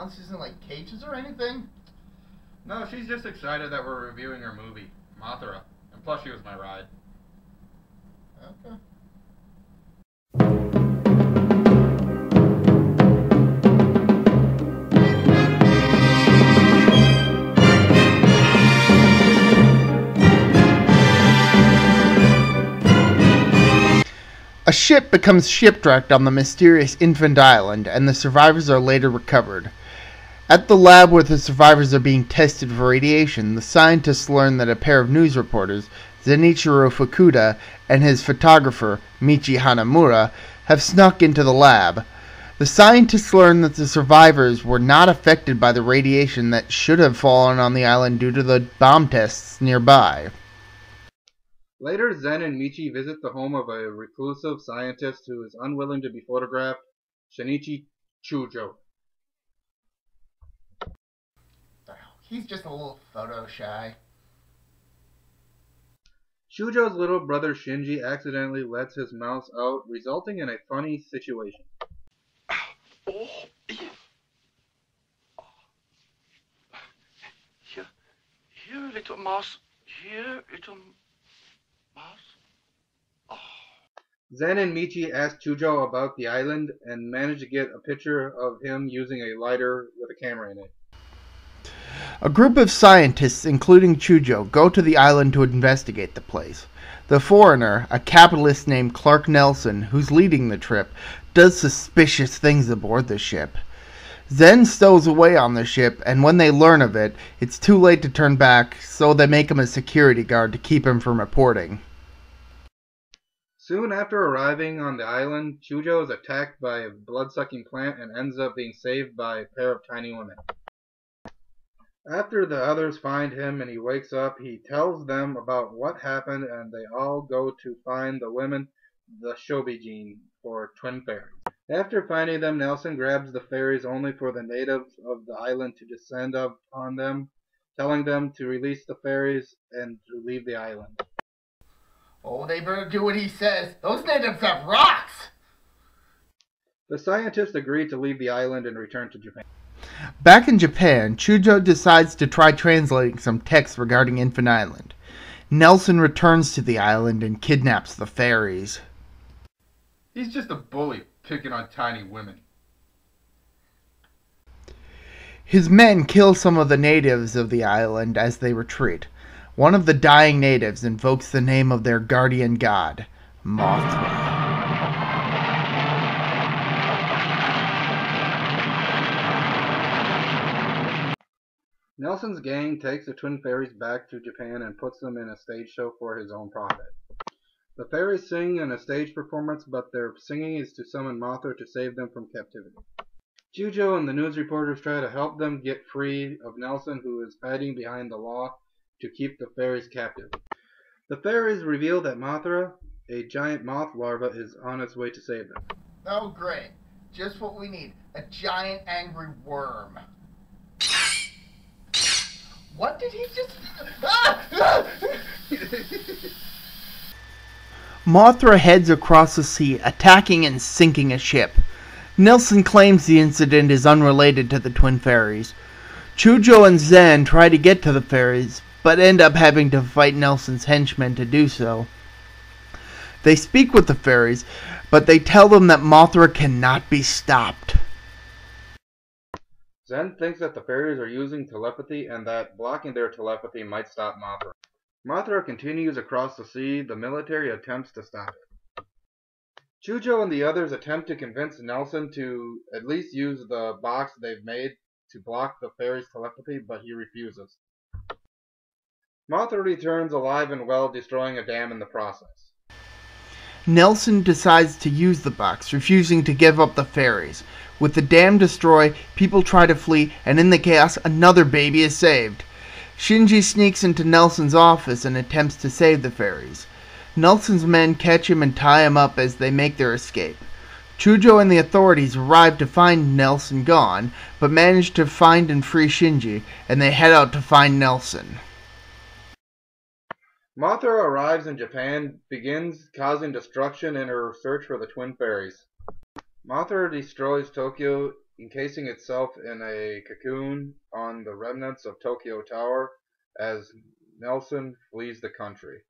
monsters in, like, cages or anything? No, she's just excited that we're reviewing her movie, Mothra. And plus she was my ride. Okay. A ship becomes shipwrecked on the mysterious Infant Island, and the survivors are later recovered. At the lab where the survivors are being tested for radiation, the scientists learn that a pair of news reporters, Zenichiro Fukuda and his photographer, Michi Hanamura, have snuck into the lab. The scientists learn that the survivors were not affected by the radiation that should have fallen on the island due to the bomb tests nearby. Later, Zen and Michi visit the home of a reclusive scientist who is unwilling to be photographed, Shinichi Chujo. He's just a little photo shy. Chujo's little brother Shinji accidentally lets his mouse out, resulting in a funny situation. Oh, here, little mouse. Here, little mouse. Oh. Zen and Michi ask Chujo about the island and manage to get a picture of him using a lighter with a camera in it. A group of scientists, including Chujo, go to the island to investigate the place. The foreigner, a capitalist named Clark Nelson, who's leading the trip, does suspicious things aboard the ship. Zen stows away on the ship, and when they learn of it, it's too late to turn back, so they make him a security guard to keep him from reporting. Soon after arriving on the island, Chujo is attacked by a blood-sucking plant and ends up being saved by a pair of tiny women. After the others find him and he wakes up, he tells them about what happened and they all go to find the women, the Shobijin, or twin fairies. After finding them, Nelson grabs the fairies only for the natives of the island to descend upon them, telling them to release the fairies and to leave the island. Oh, they better do what he says. Those natives have rocks! The scientists agree to leave the island and return to Japan. Back in Japan, Chujo decides to try translating some text regarding Infant Island. Nelson returns to the island and kidnaps the fairies. He's just a bully picking on tiny women. His men kill some of the natives of the island as they retreat. One of the dying natives invokes the name of their guardian god, Mothra. Nelson's gang takes the twin fairies back to Japan and puts them in a stage show for his own profit. The fairies sing in a stage performance, but their singing is to summon Mothra to save them from captivity. Chujo and the news reporters try to help them get free of Nelson, who is hiding behind the law to keep the fairies captive. The fairies reveal that Mothra, a giant moth larva, is on its way to save them. Oh, great. Just what we need. A giant angry worm. What did he just... Mothra heads across the sea, attacking and sinking a ship. Nelson claims the incident is unrelated to the twin fairies. Chujo and Zen try to get to the fairies, but end up having to fight Nelson's henchmen to do so. They speak with the fairies, but they tell them that Mothra cannot be stopped. Zen thinks that the fairies are using telepathy and that blocking their telepathy might stop Mothra. Mothra continues across the sea. The military attempts to stop it. Chujo and the others attempt to convince Nelson to at least use the box they've made to block the fairies' telepathy, but he refuses. Mothra returns alive and well, destroying a dam in the process. Nelson decides to use the box, refusing to give up the fairies. With the dam destroyed, people try to flee, and in the chaos, another baby is saved. Shinji sneaks into Nelson's office and attempts to save the fairies. Nelson's men catch him and tie him up as they make their escape. Chujo and the authorities arrive to find Nelson gone, but manage to find and free Shinji, and they head out to find Nelson. Mothra arrives in Japan, begins causing destruction in her search for the twin fairies. Mothra destroys Tokyo encasing itself in a cocoon on the remnants of Tokyo Tower as Nelson flees the country.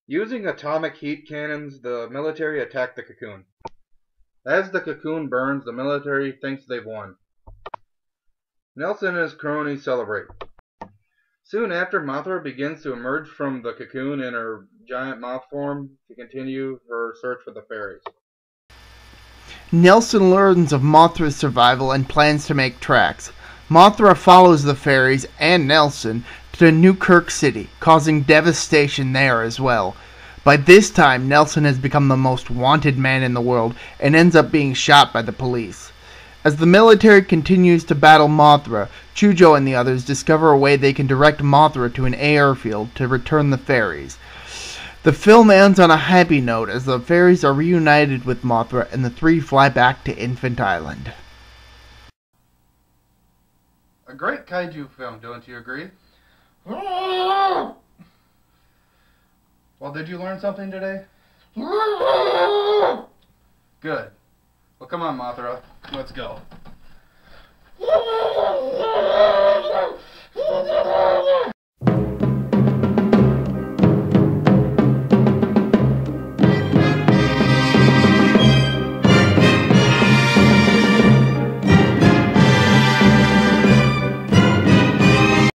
Using atomic heat cannons, the military attack the cocoon. As the cocoon burns, the military thinks they've won. Nelson and his cronies celebrate. Soon after, Mothra begins to emerge from the cocoon in her giant moth form to continue her search for the fairies. Nelson learns of Mothra's survival and plans to make tracks. Mothra follows the fairies and Nelson to New Kirk City, causing devastation there as well. By this time, Nelson has become the most wanted man in the world and ends up being shot by the police. As the military continues to battle Mothra, Chujo and the others discover a way they can direct Mothra to an airfield to return the fairies. The film ends on a happy note as the fairies are reunited with Mothra and the three fly back to Infant Island. A great kaiju film, don't you agree? Well, did you learn something today? Good. Well, come on, Mothra. Let's go.